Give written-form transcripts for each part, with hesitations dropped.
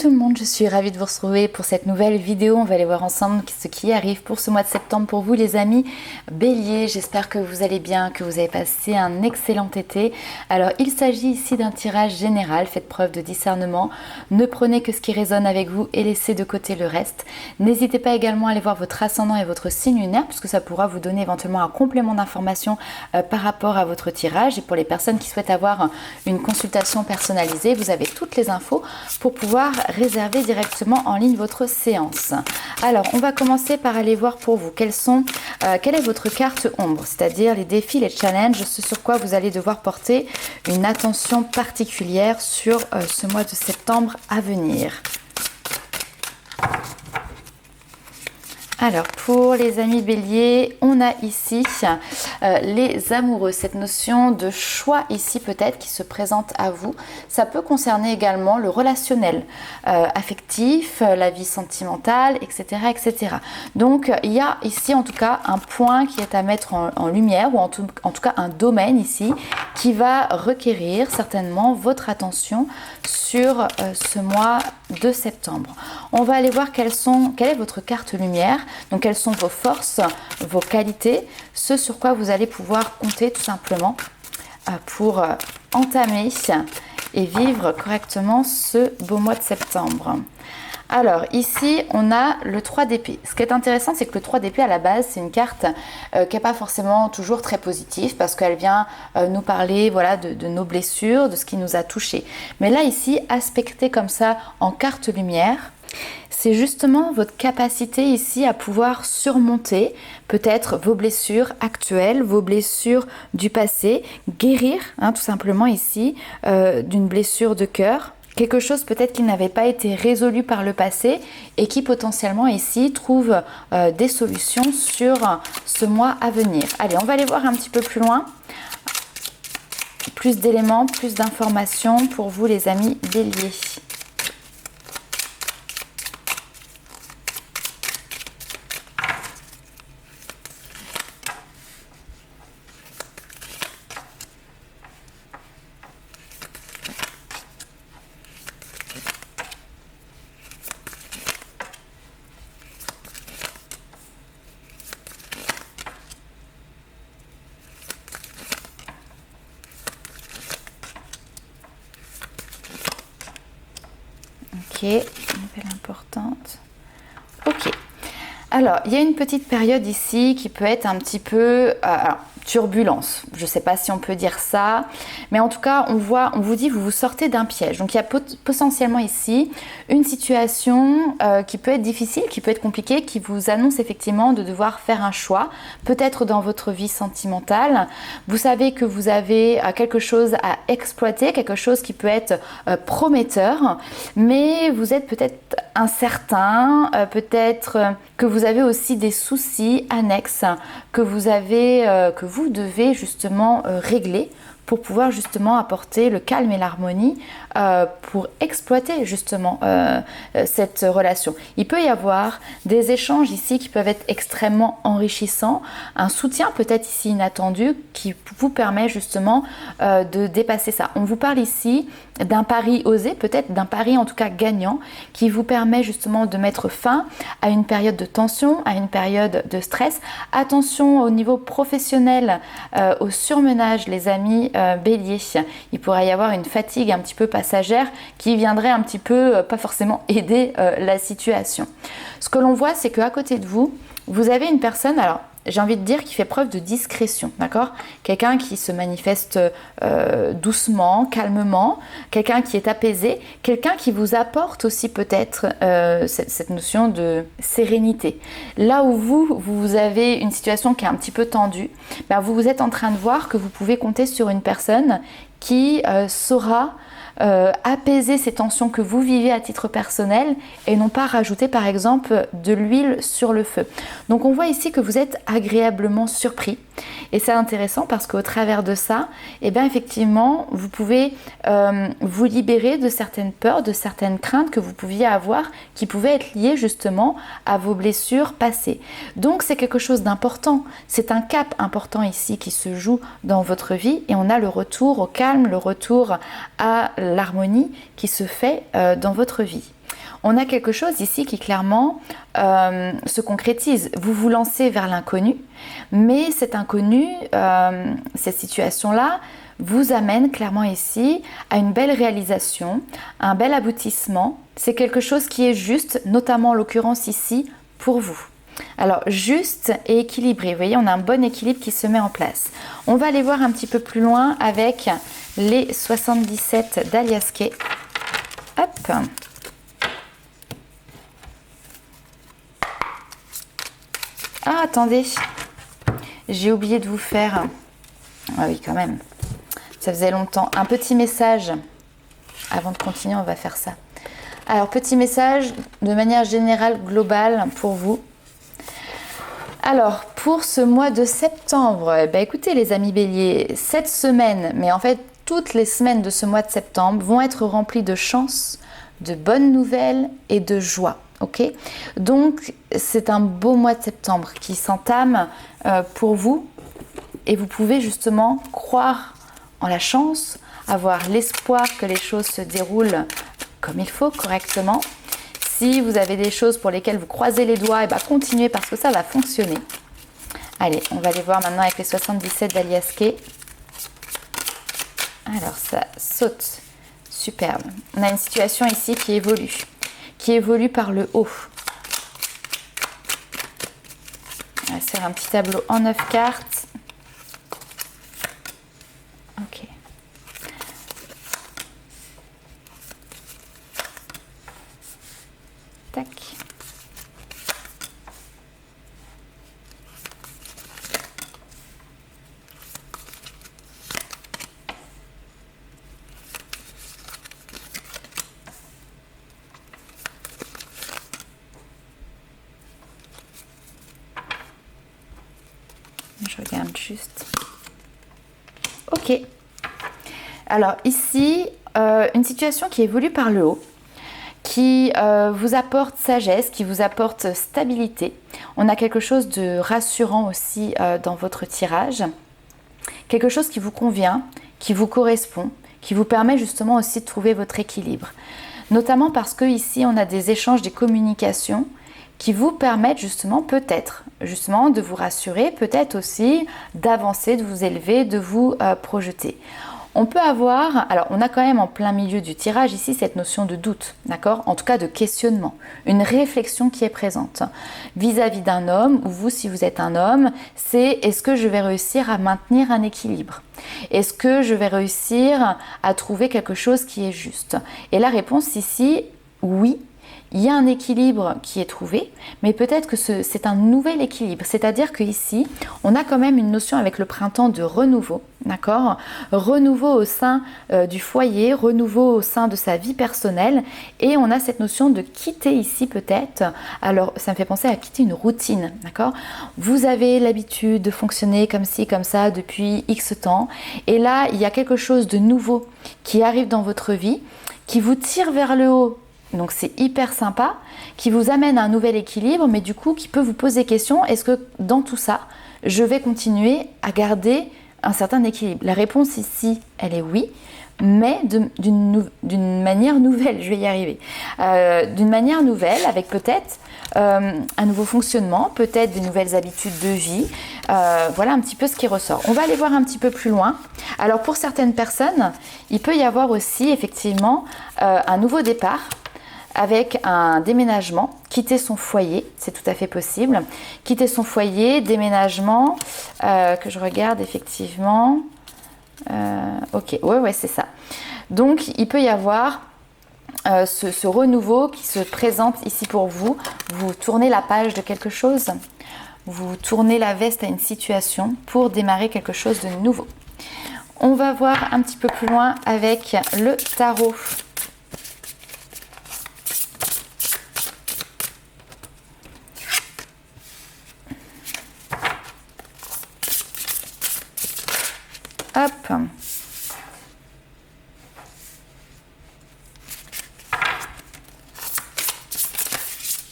tout le monde, je suis ravie de vous retrouver pour cette nouvelle vidéo. On va aller voir ensemble ce qui arrive pour ce mois de septembre pour vous les amis Bélier. J'espère que vous allez bien, que vous avez passé un excellent été. Alors il s'agit ici d'un tirage général, faites preuve de discernement. Ne prenez que ce qui résonne avec vous et laissez de côté le reste. N'hésitez pas également à aller voir votre ascendant et votre signe lunaire puisque ça pourra vous donner éventuellement un complément d'information par rapport à votre tirage. Et pour les personnes qui souhaitent avoir une consultation personnalisée, vous avez toutes les infos pour pouvoir réserver directement en ligne votre séance. Alors, on va commencer par aller voir pour vous quelle est votre carte ombre, c'est-à-dire les défis, les challenges, ce sur quoi vous allez devoir porter une attention particulière sur ce mois de septembre à venir. Alors, pour les amis Bélier, on a ici les amoureux, cette notion de choix ici peut-être qui se présente à vous. Ça peut concerner également le relationnel, affectif, la vie sentimentale, etc., etc. Donc, il y a ici en tout cas un point qui est à mettre en lumière ou en tout cas un domaine ici qui va requérir certainement votre attention sur ce mois de septembre. On va aller voir quelle est votre carte lumière. Donc, quelles sont vos forces, vos qualités, ce sur quoi vous allez pouvoir compter tout simplement pour entamer et vivre correctement ce beau mois de septembre. Alors ici on a le 3 d'épée. Ce qui est intéressant, c'est que le 3 d'épée à la base c'est une carte qui n'est pas forcément toujours très positive parce qu'elle vient nous parler voilà, de nos blessures, de ce qui nous a touchés. Mais là ici, aspecté comme ça en carte lumière, c'est justement votre capacité ici à pouvoir surmonter peut-être vos blessures actuelles, vos blessures du passé, guérir tout simplement ici d'une blessure de cœur. Quelque chose peut-être qui n'avait pas été résolu par le passé et qui potentiellement ici trouve des solutions sur ce mois à venir. Allez, on va aller voir un petit peu plus loin. Plus d'éléments, plus d'informations pour vous les amis Bélier. Nouvelle importante. Ok. Alors, il y a une petite période ici qui peut être un petit peu turbulence. Je ne sais pas si on peut dire ça, mais en tout cas, on vous dit, vous sortez d'un piège. Donc, il y a potentiellement ici une situation qui peut être difficile, qui peut être compliquée, qui vous annonce effectivement de devoir faire un choix, peut-être dans votre vie sentimentale. Vous savez que vous avez quelque chose à exploiter, quelque chose qui peut être prometteur, mais vous êtes peut-être incertain, peut-être que vous avez aussi des soucis annexes que vous devez justement régler pour pouvoir justement apporter le calme et l'harmonie pour exploiter justement cette relation. Il peut y avoir des échanges ici qui peuvent être extrêmement enrichissants, un soutien peut-être ici inattendu qui vous permet justement de dépasser ça. On vous parle ici d'un pari osé, peut-être d'un pari en tout cas gagnant, qui vous permet justement de mettre fin à une période de tension, à une période de stress. Attention au niveau professionnel, au surmenage les amis Bélier. Il pourrait y avoir une fatigue un petit peu passagère qui viendrait un petit peu, pas forcément aider la situation. Ce que l'on voit, c'est qu'à côté de vous, vous avez une personne, alors j'ai envie de dire qui fait preuve de discrétion, d'accord ? Quelqu'un qui se manifeste doucement, calmement, quelqu'un qui est apaisé, quelqu'un qui vous apporte aussi peut-être cette notion de sérénité. Là où vous avez une situation qui est un petit peu tendue, vous êtes en train de voir que vous pouvez compter sur une personne qui saura apaiser ces tensions que vous vivez à titre personnel et non pas rajouter par exemple de l'huile sur le feu. Donc on voit ici que vous êtes agréablement surpris et c'est intéressant parce qu'au travers de ça, effectivement vous pouvez vous libérer de certaines peurs, de certaines craintes que vous pouviez avoir qui pouvaient être liées justement à vos blessures passées. Donc c'est quelque chose d'important, c'est un cap important ici qui se joue dans votre vie et on a le retour au calme, le retour à l'harmonie qui se fait dans votre vie. On a quelque chose ici qui clairement se concrétise. Vous vous lancez vers l'inconnu, mais cet inconnu, cette situation-là, vous amène clairement ici à une belle réalisation, un bel aboutissement. C'est quelque chose qui est juste, notamment en l'occurrence ici, pour vous. Alors, juste et équilibré. Vous voyez, on a un bon équilibre qui se met en place. On va aller voir un petit peu plus loin avec les 77 d'Alias Kay. Hop. Ah, attendez. J'ai oublié de vous faire... Ah oui, quand même. Ça faisait longtemps. Un petit message. Avant de continuer, on va faire ça. Alors, petit message de manière générale, globale pour vous. Alors, pour ce mois de septembre, écoutez les amis béliers, cette semaine, mais en fait toutes les semaines de ce mois de septembre vont être remplies de chance, de bonnes nouvelles et de joie. Ok ? Donc, c'est un beau mois de septembre qui s'entame pour vous et vous pouvez justement croire en la chance, avoir l'espoir que les choses se déroulent comme il faut, correctement. Si vous avez des choses pour lesquelles vous croisez les doigts, continuez parce que ça va fonctionner. Allez, on va aller voir maintenant avec les 77 d'Alias Kay. Alors, ça saute. Superbe. On a une situation ici qui évolue par le haut. On va se faire un petit tableau en 9 cartes. Ok. Tac. Je regarde juste. Ok. Alors ici, une situation qui évolue par le haut, qui vous apporte sagesse, qui vous apporte stabilité. On a quelque chose de rassurant aussi dans votre tirage. Quelque chose qui vous convient, qui vous correspond, qui vous permet justement aussi de trouver votre équilibre. Notamment parce que ici, on a des échanges, des communications qui vous permettent justement peut-être justement de vous rassurer, peut-être aussi d'avancer, de vous élever, de vous projeter. On peut avoir, alors on a quand même en plein milieu du tirage ici cette notion de doute, d'accord ? En tout cas de questionnement, une réflexion qui est présente vis-à-vis d'un homme, ou vous si vous êtes un homme, c'est est-ce que je vais réussir à maintenir un équilibre ? Est-ce que je vais réussir à trouver quelque chose qui est juste ? Et la réponse ici, oui. Il y a un équilibre qui est trouvé, mais peut-être que c'est un nouvel équilibre. C'est-à-dire qu'ici, on a quand même une notion avec le printemps de renouveau, d'accord ? Renouveau au sein du foyer, renouveau au sein de sa vie personnelle. Et on a cette notion de quitter ici peut-être. Alors, ça me fait penser à quitter une routine, d'accord ? Vous avez l'habitude de fonctionner comme ci, comme ça depuis X temps. Et là, il y a quelque chose de nouveau qui arrive dans votre vie, qui vous tire vers le haut. Donc c'est hyper sympa, qui vous amène à un nouvel équilibre, mais du coup qui peut vous poser question, est-ce que dans tout ça, je vais continuer à garder un certain équilibre ? La réponse ici, elle est oui, mais d'une manière nouvelle, je vais y arriver. D'une manière nouvelle, avec peut-être un nouveau fonctionnement, peut-être des nouvelles habitudes de vie. Voilà un petit peu ce qui ressort. On va aller voir un petit peu plus loin. Alors pour certaines personnes, il peut y avoir aussi effectivement un nouveau départ, avec un déménagement, quitter son foyer, c'est tout à fait possible. Quitter son foyer, déménagement, que je regarde effectivement. Ok, ouais, c'est ça. Donc, il peut y avoir ce renouveau qui se présente ici pour vous. Vous tournez la page de quelque chose, vous tournez la veste à une situation pour démarrer quelque chose de nouveau. On va voir un petit peu plus loin avec le tarot. Hop.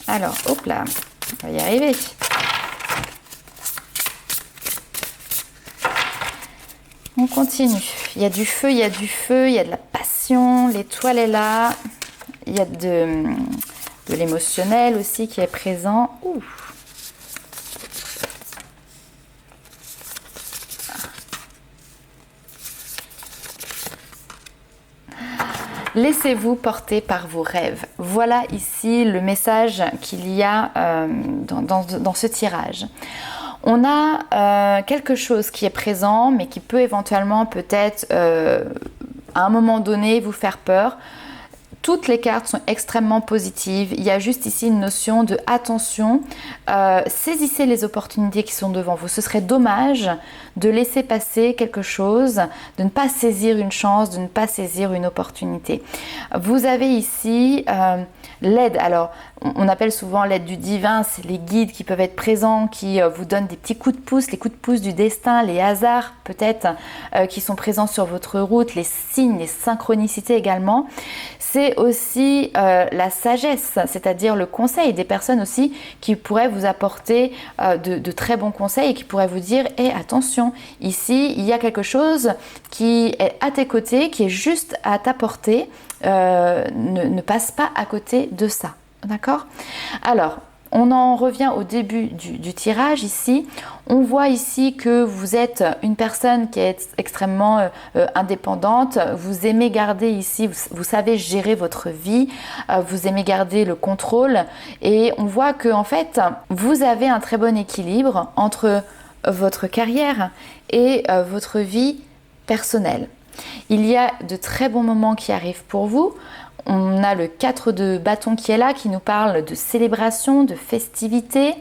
Alors, hop là, on va y arriver. On continue. Il y a du feu, il y a de la passion, l'étoile est là. Il y a de l'émotionnel aussi qui est présent. Ouh. Laissez-vous porter par vos rêves. Voilà ici le message qu'il y a dans ce tirage. On a quelque chose qui est présent, mais qui peut éventuellement peut-être à un moment donné vous faire peur. Toutes les cartes sont extrêmement positives. Il y a juste ici une notion de attention. Saisissez les opportunités qui sont devant vous. Ce serait dommage de laisser passer quelque chose, de ne pas saisir une chance, de ne pas saisir une opportunité. Vous avez ici l'aide. Alors, on appelle souvent l'aide du divin. C'est les guides qui peuvent être présents, qui vous donnent des petits coups de pouce, les coups de pouce du destin, les hasards peut-être qui sont présents sur votre route, les signes, les synchronicités également. C'est aussi la sagesse, c'est-à-dire le conseil des personnes aussi qui pourraient vous apporter de très bons conseils et qui pourraient vous dire « attention, ici, il y a quelque chose qui est à tes côtés, qui est juste à ta portée, ne passe pas à côté de ça. » D'accord ? Alors, on en revient au début du tirage ici. On voit ici que vous êtes une personne qui est extrêmement indépendante. Vous aimez garder ici, vous savez gérer votre vie. Vous aimez garder le contrôle. Et on voit que en fait, vous avez un très bon équilibre entre votre carrière et votre vie personnelle. Il y a de très bons moments qui arrivent pour vous. On a le 4 de bâton qui est là, qui nous parle de célébration, de festivité,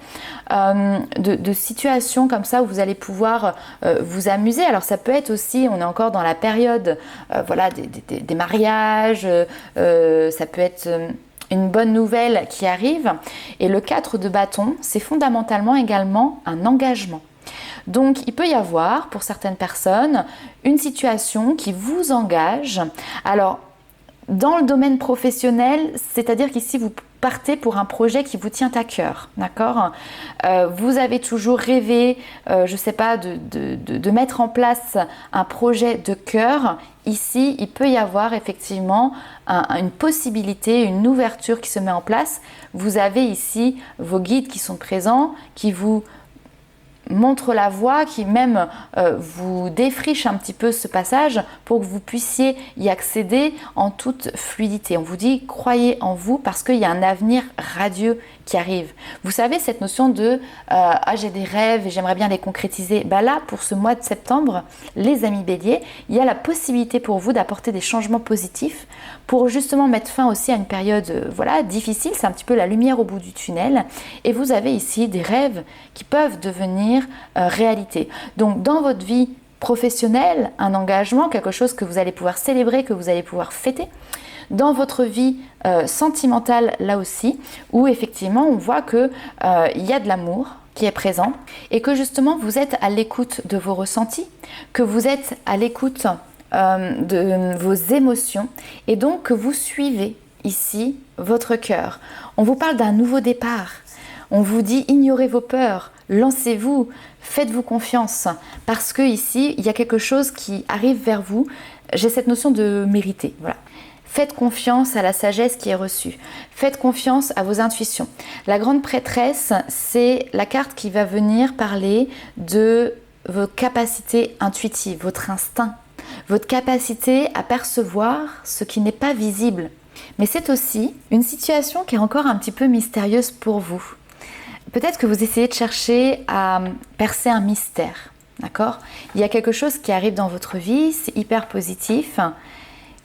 de situations comme ça où vous allez pouvoir vous amuser. Alors ça peut être aussi, on est encore dans la période voilà, des mariages, ça peut être une bonne nouvelle qui arrive. Et le 4 de bâton, c'est fondamentalement également un engagement. Donc il peut y avoir pour certaines personnes une situation qui vous engage. Alors dans le domaine professionnel, c'est-à-dire qu'ici vous partez pour un projet qui vous tient à cœur, d'accord ? Vous avez toujours rêvé, je ne sais pas, de mettre en place un projet de cœur. Ici, il peut y avoir effectivement une possibilité, une ouverture qui se met en place. Vous avez ici vos guides qui sont présents, qui vous montre la voie, qui même vous défriche un petit peu ce passage pour que vous puissiez y accéder en toute fluidité. On vous dit croyez en vous parce qu'il y a un avenir radieux qui arrive. Vous savez cette notion de j'ai des rêves et j'aimerais bien les concrétiser. Là pour ce mois de septembre, les amis béliers, il y a la possibilité pour vous d'apporter des changements positifs pour justement mettre fin aussi à une période voilà, difficile. C'est un petit peu la lumière au bout du tunnel et vous avez ici des rêves qui peuvent devenir réalité. Donc dans votre vie professionnelle, un engagement, quelque chose que vous allez pouvoir célébrer, que vous allez pouvoir fêter. Dans votre vie sentimentale là aussi, où effectivement on voit qu'il y a de l'amour qui est présent et que justement vous êtes à l'écoute de vos ressentis, que vous êtes à l'écoute de vos émotions et donc que vous suivez ici votre cœur. On vous parle d'un nouveau départ. On vous dit ignorez vos peurs, lancez-vous, faites-vous confiance parce que ici il y a quelque chose qui arrive vers vous. J'ai cette notion de mériter. Voilà. Faites confiance à la sagesse qui est reçue. Faites confiance à vos intuitions. La grande prêtresse, c'est la carte qui va venir parler de vos capacités intuitives, votre instinct, votre capacité à percevoir ce qui n'est pas visible. Mais c'est aussi une situation qui est encore un petit peu mystérieuse pour vous. Peut-être que vous essayez de chercher à percer un mystère, d'accord ? Il y a quelque chose qui arrive dans votre vie, c'est hyper positif.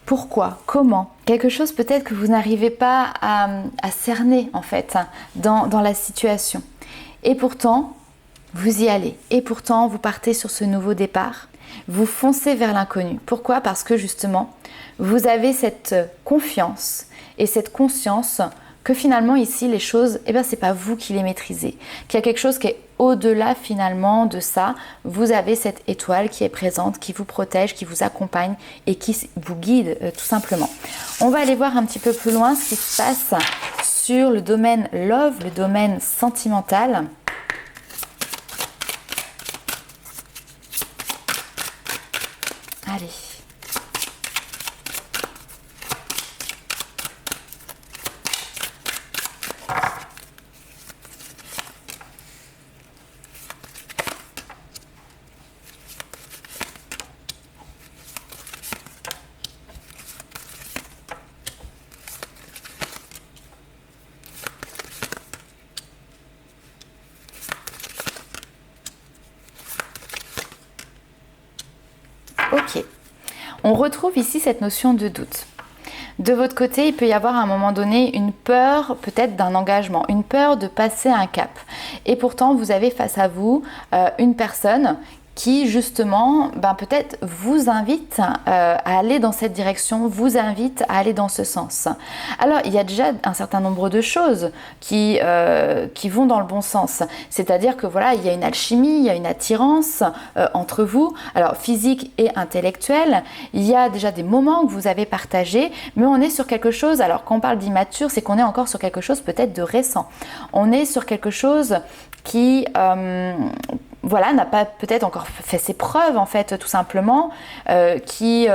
Pourquoi ? Comment ? Quelque chose peut-être que vous n'arrivez pas à cerner en fait dans la situation. Et pourtant, vous y allez. Et pourtant, vous partez sur ce nouveau départ. Vous foncez vers l'inconnu. Pourquoi ? Parce que justement, vous avez cette confiance et cette conscience que finalement ici les choses, c'est pas vous qui les maîtrisez, qu'il y a quelque chose qui est au-delà finalement de ça. Vous avez cette étoile qui est présente, qui vous protège, qui vous accompagne et qui vous guide tout simplement. On va aller voir un petit peu plus loin ce qui se passe sur le domaine love, le domaine sentimental. Allez. Ok. On retrouve ici cette notion de doute. De votre côté, il peut y avoir à un moment donné une peur peut-être d'un engagement, une peur de passer un cap. Et pourtant, vous avez face à vous une personne qui justement peut-être vous invite à aller dans cette direction, vous invite à aller dans ce sens. Alors il y a déjà un certain nombre de choses qui vont dans le bon sens, c'est-à-dire que voilà, il y a une alchimie, il y a une attirance entre vous, alors physique et intellectuelle, il y a déjà des moments que vous avez partagés, mais on est sur quelque chose, alors quand on parle d'immature, c'est qu'on est encore sur quelque chose peut-être de récent, on est sur quelque chose qui n'a pas peut-être encore fait ses preuves en fait tout simplement, qui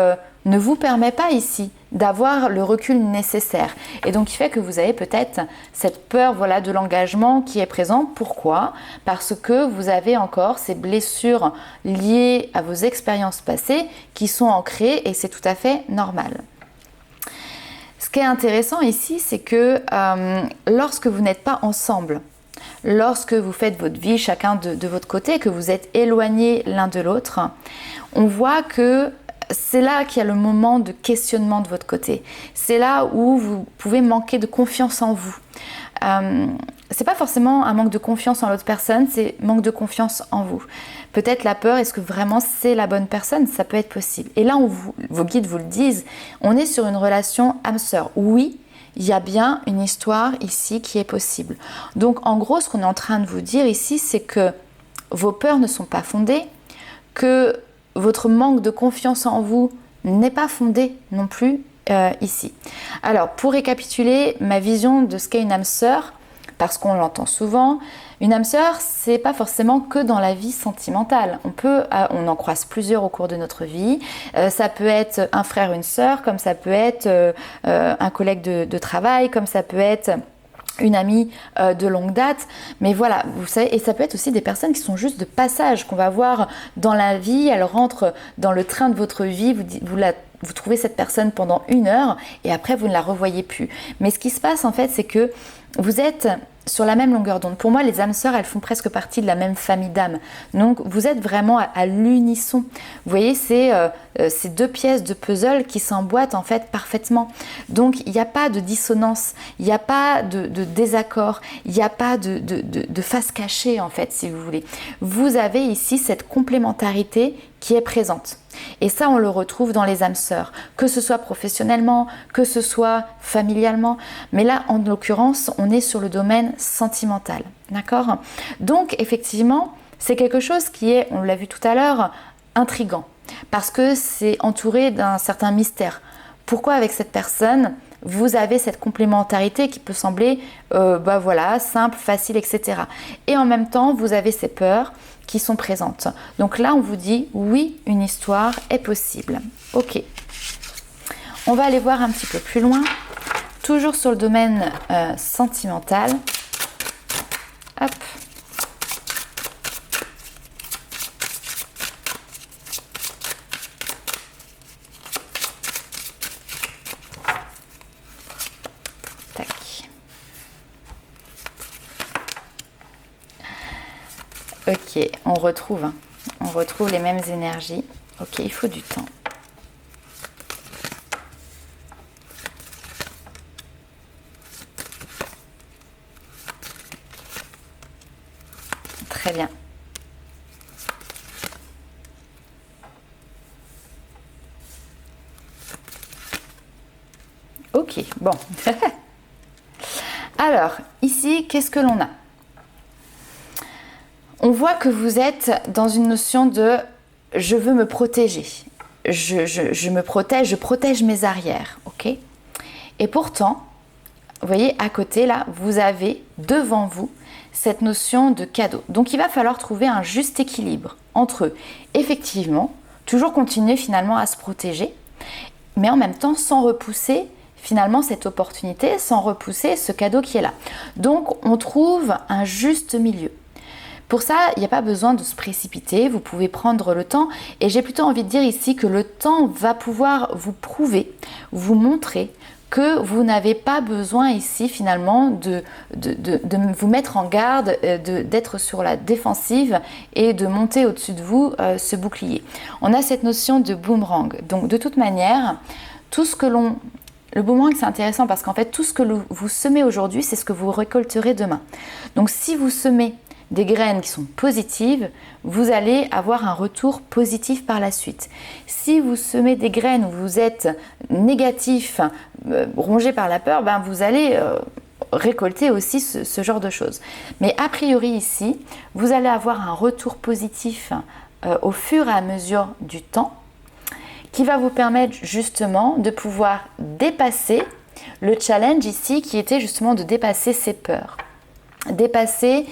ne vous permet pas ici d'avoir le recul nécessaire et donc qui fait que vous avez peut-être cette peur de l'engagement qui est présente. Pourquoi ? Parce que vous avez encore ces blessures liées à vos expériences passées qui sont ancrées et c'est tout à fait normal. Ce qui est intéressant ici, c'est que lorsque vous n'êtes pas ensemble, lorsque vous faites votre vie chacun de votre côté, que vous êtes éloignés l'un de l'autre, on voit que c'est là qu'il y a le moment de questionnement de votre côté. C'est là où vous pouvez manquer de confiance en vous. C'est pas forcément un manque de confiance en l'autre personne, c'est manque de confiance en vous. Peut-être la peur, est-ce que vraiment c'est la bonne personne ? Ça peut être possible. Et là, vos guides vous le disent, on est sur une relation âme-sœur. Oui, il y a bien une histoire ici qui est possible. Donc en gros, ce qu'on est en train de vous dire ici, c'est que vos peurs ne sont pas fondées, que votre manque de confiance en vous n'est pas fondé non plus ici. Alors pour récapituler ma vision de ce qu'est une âme sœur, parce qu'on l'entend souvent, une âme sœur, c'est pas forcément que dans la vie sentimentale. On en croise plusieurs au cours de notre vie. Ça peut être un frère, une sœur, comme ça peut être un collègue de travail, comme ça peut être une amie de longue date. Mais voilà, vous savez, et ça peut être aussi des personnes qui sont juste de passage, qu'on va voir dans la vie. Elle rentre dans le train de votre vie, vous trouvez cette personne pendant 1 heure et après vous ne la revoyez plus. Mais ce qui se passe en fait, c'est que vous êtes sur la même longueur d'onde. Pour moi, les âmes sœurs, elles font presque partie de la même famille d'âmes. Donc, vous êtes vraiment à l'unisson. Vous voyez, c'est ces 2 pièces de puzzle qui s'emboîtent en fait parfaitement. Donc, il n'y a pas de dissonance, il n'y a pas de désaccord, il n'y a pas de face cachée en fait, si vous voulez. Vous avez ici cette complémentarité qui est présente. Et ça, on le retrouve dans les âmes sœurs, que ce soit professionnellement, que ce soit familialement. Mais là, en l'occurrence, on est sur le domaine sentimental. D'accord ? Donc, effectivement, c'est quelque chose qui est, on l'a vu tout à l'heure, intriguant. Parce que c'est entouré d'un certain mystère. Pourquoi avec cette personne, vous avez cette complémentarité qui peut sembler simple, facile, etc. Et en même temps, vous avez ces peurs qui sont présentes. Donc là, on vous dit, oui, une histoire est possible. Ok. On va aller voir un petit peu plus loin. Toujours sur le domaine sentimental. Hop. Ok, on retrouve les mêmes énergies. Ok, il faut du temps. Très bien. Ok, bon. Alors, ici, qu'est-ce que l'on a ? On voit que vous êtes dans une notion de « je veux me protéger ». Je me protège, je protège mes arrières, ok ? Et pourtant, vous voyez, à côté, là, vous avez devant vous cette notion de cadeau. Donc, il va falloir trouver un juste équilibre entre, effectivement, toujours continuer finalement à se protéger, mais en même temps sans repousser finalement cette opportunité, sans repousser ce cadeau qui est là. Donc, on trouve un juste milieu. Pour ça, il n'y a pas besoin de se précipiter, vous pouvez prendre le temps et j'ai plutôt envie de dire ici que le temps va pouvoir vous prouver, vous montrer que vous n'avez pas besoin ici finalement de vous mettre en garde, d'être sur la défensive et de monter au-dessus de vous ce bouclier. On a cette notion de boomerang. Donc de toute manière, tout ce que le boomerang, c'est intéressant parce qu'en fait, tout ce que vous semez aujourd'hui, c'est ce que vous récolterez demain. Donc si vous semez des graines qui sont positives, vous allez avoir un retour positif par la suite. Si vous semez des graines où vous êtes négatif, rongé par la peur, ben vous allez récolter aussi ce genre de choses. Mais a priori ici, vous allez avoir un retour positif au fur et à mesure du temps qui va vous permettre justement de pouvoir dépasser le challenge ici qui était justement de dépasser ces peurs. Dépasser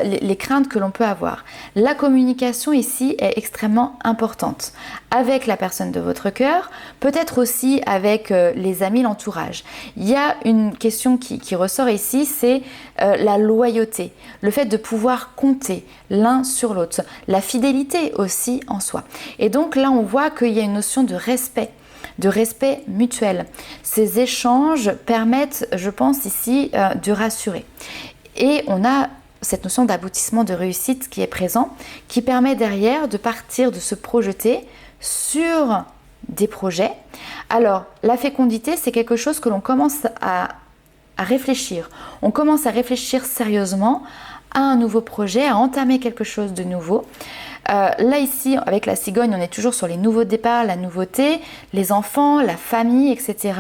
les craintes que l'on peut avoir. La communication ici est extrêmement importante avec la personne de votre cœur, peut-être aussi avec les amis, l'entourage. Il y a une question qui ressort ici, c'est la loyauté, le fait de pouvoir compter l'un sur l'autre, la fidélité aussi en soi. Et donc là, on voit qu'il y a une notion de respect mutuel. Ces échanges permettent, je pense ici, de rassurer. Et on a cette notion d'aboutissement, de réussite qui est présent, qui permet derrière de partir, de se projeter sur des projets. Alors, la fécondité, c'est quelque chose que l'on commence à réfléchir. On commence à réfléchir sérieusement à un nouveau projet, à entamer quelque chose de nouveau. Là ici, avec la cigogne, on est toujours sur les nouveaux départs, la nouveauté, les enfants, la famille, etc.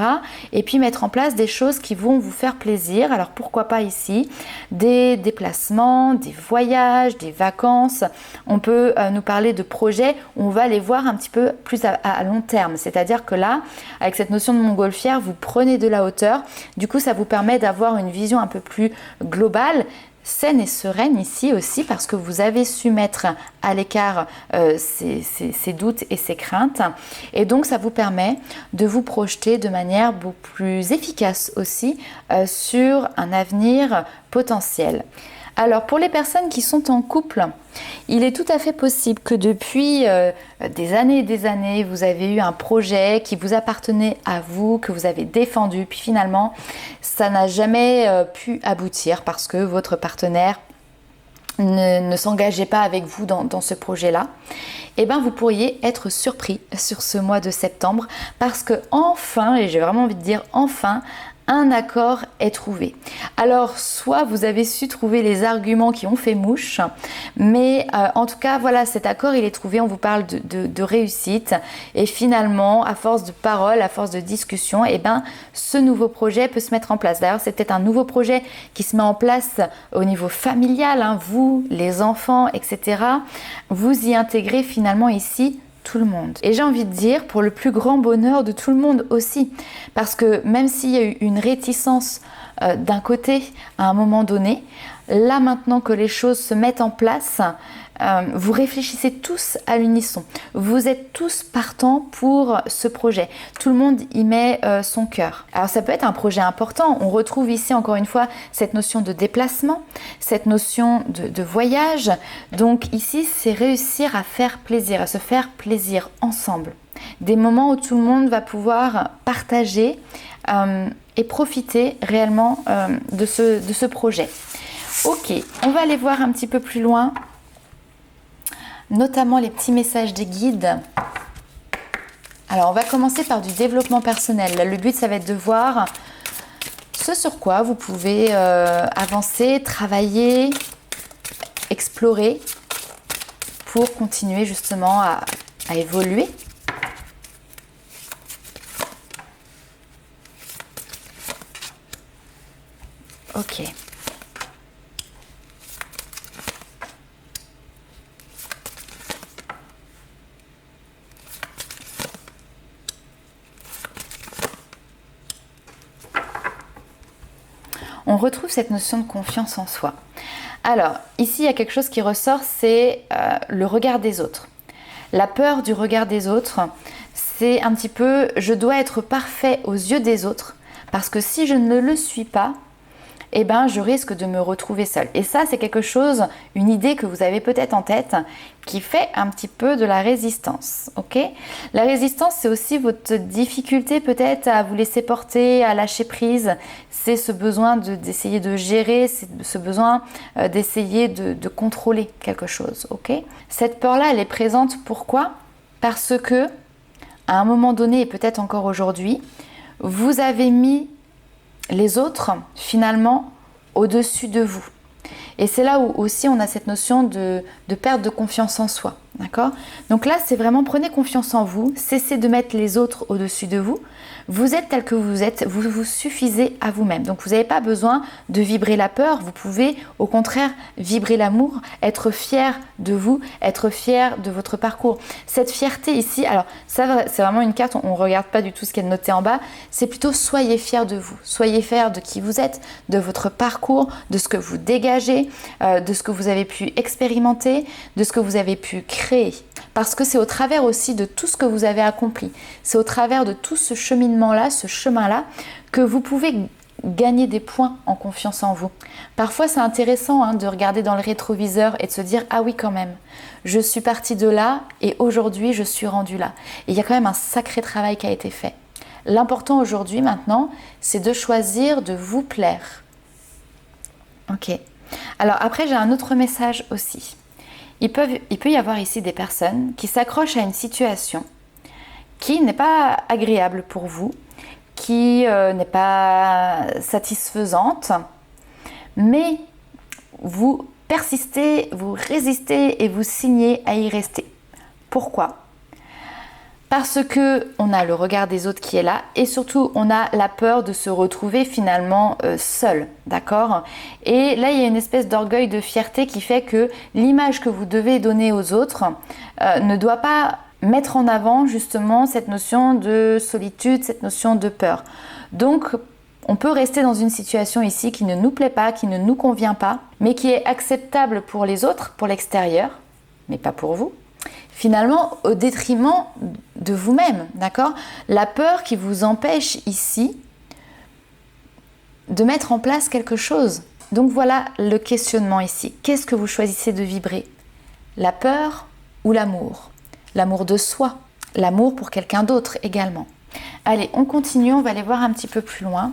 Et puis mettre en place des choses qui vont vous faire plaisir. Alors pourquoi pas ici des déplacements, des voyages, des vacances. On peut nous parler de projets où on va les voir un petit peu plus à long terme. C'est-à-dire que là, avec cette notion de montgolfière, vous prenez de la hauteur. Du coup, ça vous permet d'avoir une vision un peu plus globale, saine et sereine ici aussi parce que vous avez su mettre à l'écart ces doutes et ces craintes et donc ça vous permet de vous projeter de manière beaucoup plus efficace aussi sur un avenir potentiel. Alors pour les personnes qui sont en couple, il est tout à fait possible que depuis des années et des années, vous avez eu un projet qui vous appartenait à vous, que vous avez défendu, puis finalement, ça n'a jamais pu aboutir parce que votre partenaire ne s'engageait pas avec vous dans ce projet-là. Eh bien, vous pourriez être surpris sur ce mois de septembre parce que enfin, et j'ai vraiment envie de dire enfin, un accord est trouvé. Alors, soit vous avez su trouver les arguments qui ont fait mouche, mais en tout cas, voilà, cet accord, il est trouvé. On vous parle de réussite. Et finalement, à force de paroles, à force de discussion, eh ben, ce nouveau projet peut se mettre en place. D'ailleurs, c'est peut-être un nouveau projet qui se met en place au niveau familial, hein, vous, les enfants, etc. Vous y intégrez finalement ici tout le monde. Et j'ai envie de dire pour le plus grand bonheur de tout le monde aussi. Parce que même s'il y a eu une réticence d'un côté à un moment donné, là maintenant que les choses se mettent en place, vous réfléchissez tous à l'unisson. Vous êtes tous partants pour ce projet. Tout le monde y met son cœur. Alors ça peut être un projet important. On retrouve ici encore une fois cette notion de déplacement, cette notion de voyage. Donc ici, c'est réussir à faire plaisir, à se faire plaisir ensemble. Des moments où tout le monde va pouvoir partager et profiter réellement de ce projet. Ok, on va aller voir un petit peu plus loin, notamment les petits messages des guides. Alors, on va commencer par du développement personnel. Là, le but, ça va être de voir ce sur quoi vous pouvez avancer, travailler, explorer pour continuer justement à évoluer. Ok. On retrouve cette notion de confiance en soi. Alors, ici, il y a quelque chose qui ressort, c'est le regard des autres. La peur du regard des autres, c'est un petit peu, je dois être parfait aux yeux des autres, parce que si je ne le suis pas, eh ben, je risque de me retrouver seule. Et ça, c'est quelque chose, une idée que vous avez peut-être en tête, qui fait un petit peu de la résistance, ok? La résistance, c'est aussi votre difficulté peut-être à vous laisser porter, à lâcher prise. C'est ce besoin d'essayer de gérer, c'est ce besoin d'essayer de contrôler quelque chose, ok? Cette peur-là, elle est présente, pourquoi? Parce que, à un moment donné, et peut-être encore aujourd'hui, vous avez mis les autres, finalement, au-dessus de vous. Et c'est là où aussi on a cette notion de perte de confiance en soi, d'accord? Donc là, c'est vraiment prenez confiance en vous, cessez de mettre les autres au-dessus de vous. Vous êtes tel que vous êtes, vous vous suffisez à vous-même. Donc vous n'avez pas besoin de vibrer la peur, vous pouvez au contraire vibrer l'amour, être fier de vous, être fier de votre parcours. Cette fierté ici, alors ça c'est vraiment une carte, on ne regarde pas du tout ce qui est noté en bas, c'est plutôt soyez fiers de vous, soyez fiers de qui vous êtes, de votre parcours, de ce que vous dégagez, de ce que vous avez pu expérimenter, de ce que vous avez pu créer. Parce que c'est au travers aussi de tout ce que vous avez accompli, c'est au travers de tout ce cheminement-là, ce chemin-là, que vous pouvez gagner des points en confiance en vous. Parfois, c'est intéressant de regarder dans le rétroviseur et de se dire « Ah oui, quand même, je suis partie de là et aujourd'hui, je suis rendue là. » Et il y a quand même un sacré travail qui a été fait. L'important aujourd'hui, maintenant, c'est de choisir de vous plaire. Ok. Alors après, j'ai un autre message aussi. Il peut y avoir ici des personnes qui s'accrochent à une situation qui n'est pas agréable pour vous, qui n'est pas satisfaisante, mais vous persistez, vous résistez et vous signez à y rester. Pourquoi ? Parce qu'on a le regard des autres qui est là et surtout on a la peur de se retrouver finalement seul, d'accord ? Et là il y a une espèce d'orgueil, de fierté qui fait que l'image que vous devez donner aux autres ne doit pas mettre en avant justement cette notion de solitude, cette notion de peur. Donc on peut rester dans une situation ici qui ne nous plaît pas, qui ne nous convient pas, mais qui est acceptable pour les autres, pour l'extérieur, mais pas pour vous. Finalement, au détriment de vous-même, d'accord ? La peur qui vous empêche ici de mettre en place quelque chose. Donc voilà le questionnement ici. Qu'est-ce que vous choisissez de vibrer ? La peur ou l'amour ? L'amour de soi, l'amour pour quelqu'un d'autre également. Allez, on continue, on va aller voir un petit peu plus loin.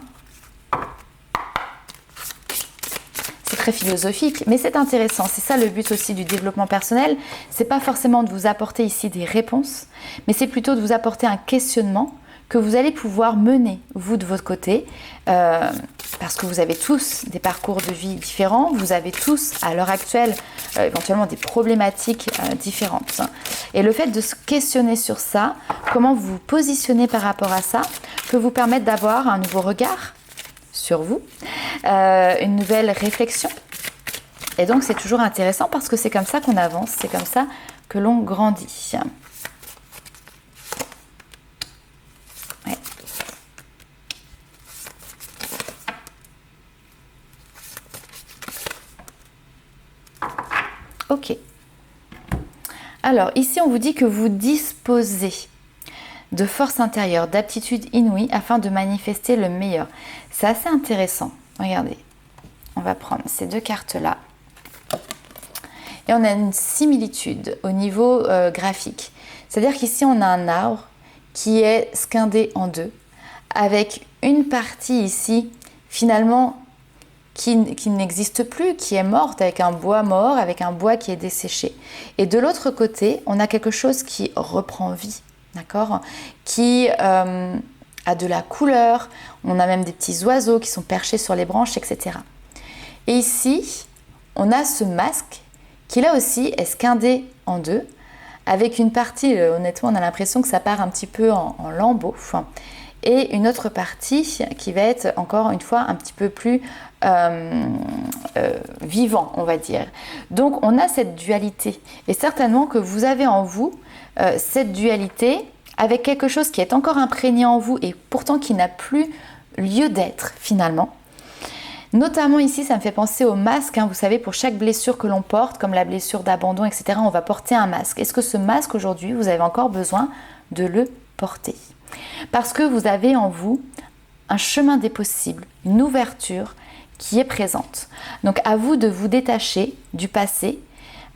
C'est très philosophique, mais c'est intéressant. C'est ça le but aussi du développement personnel. C'est pas forcément de vous apporter ici des réponses, mais c'est plutôt de vous apporter un questionnement que vous allez pouvoir mener, vous de votre côté, parce que vous avez tous des parcours de vie différents, vous avez tous, à l'heure actuelle, éventuellement des problématiques différentes. Et le fait de se questionner sur ça, comment vous vous positionnez par rapport à ça, peut vous permettre d'avoir un nouveau regard sur vous, une nouvelle réflexion. Et donc c'est toujours intéressant parce que c'est comme ça qu'on avance, c'est comme ça que l'on grandit. Ouais. Ok. Alors ici on vous dit que vous disposez de force intérieure, d'aptitude inouïe afin de manifester le meilleur. C'est assez intéressant. Regardez, on va prendre ces deux cartes-là. Et on a une similitude au niveau graphique. C'est-à-dire qu'ici, on a un arbre qui est scindé en deux, avec une partie ici, finalement, qui n'existe plus, qui est morte, avec un bois mort, avec un bois qui est desséché. Et de l'autre côté, on a quelque chose qui reprend vie. D'accord, qui a de la couleur, on a même des petits oiseaux qui sont perchés sur les branches, etc. Et ici, on a ce masque qui là aussi est scindé en deux, avec une partie, honnêtement on a l'impression que ça part un petit peu en lambeaux, et une autre partie qui va être encore une fois un petit peu plus vivant, on va dire. Donc on a cette dualité, et certainement que vous avez en vous cette dualité avec quelque chose qui est encore imprégné en vous et pourtant qui n'a plus lieu d'être finalement. Notamment ici, ça me fait penser au masque. Vous savez, pour chaque blessure que l'on porte, comme la blessure d'abandon, etc., on va porter un masque. Est-ce que ce masque aujourd'hui, vous avez encore besoin de le porter ? Parce que vous avez en vous un chemin des possibles, une ouverture qui est présente. Donc à vous de vous détacher du passé,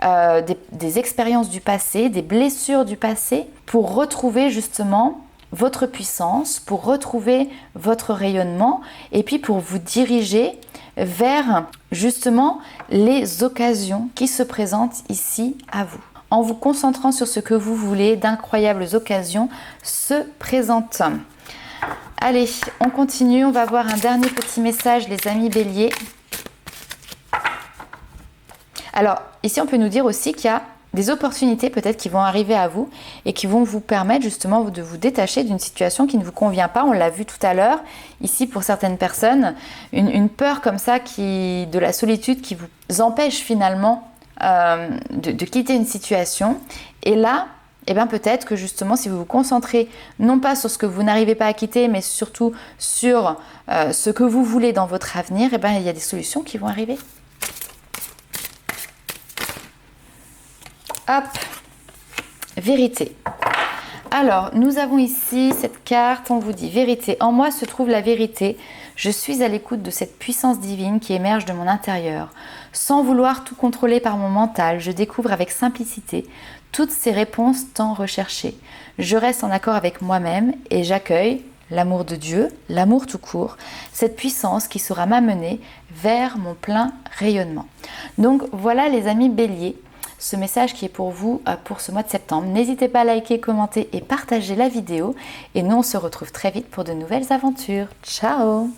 des expériences du passé, des blessures du passé, pour retrouver justement votre puissance, pour retrouver votre rayonnement et puis pour vous diriger vers justement les occasions qui se présentent ici à vous. En vous concentrant sur ce que vous voulez, d'incroyables occasions se présentent. Allez, on continue, on va voir un dernier petit message, les amis Bélier. Alors, ici, on peut nous dire aussi qu'il y a des opportunités peut-être qui vont arriver à vous et qui vont vous permettre justement de vous détacher d'une situation qui ne vous convient pas. On l'a vu tout à l'heure, ici pour certaines personnes, une peur comme ça de la solitude qui vous empêche finalement de quitter une situation. Et là, eh bien peut-être que justement si vous vous concentrez non pas sur ce que vous n'arrivez pas à quitter, mais surtout sur ce que vous voulez dans votre avenir, eh bien il y a des solutions qui vont arriver. Hop, vérité. Alors, nous avons ici cette carte, on vous dit vérité. En moi se trouve la vérité. Je suis à l'écoute de cette puissance divine qui émerge de mon intérieur. Sans vouloir tout contrôler par mon mental, je découvre avec simplicité toutes ces réponses tant recherchées. Je reste en accord avec moi-même et j'accueille l'amour de Dieu, l'amour tout court, cette puissance qui saura m'amener vers mon plein rayonnement. Donc voilà les amis Bélier, ce message qui est pour vous pour ce mois de septembre. N'hésitez pas à liker, commenter et partager la vidéo. Et nous, on se retrouve très vite pour de nouvelles aventures. Ciao!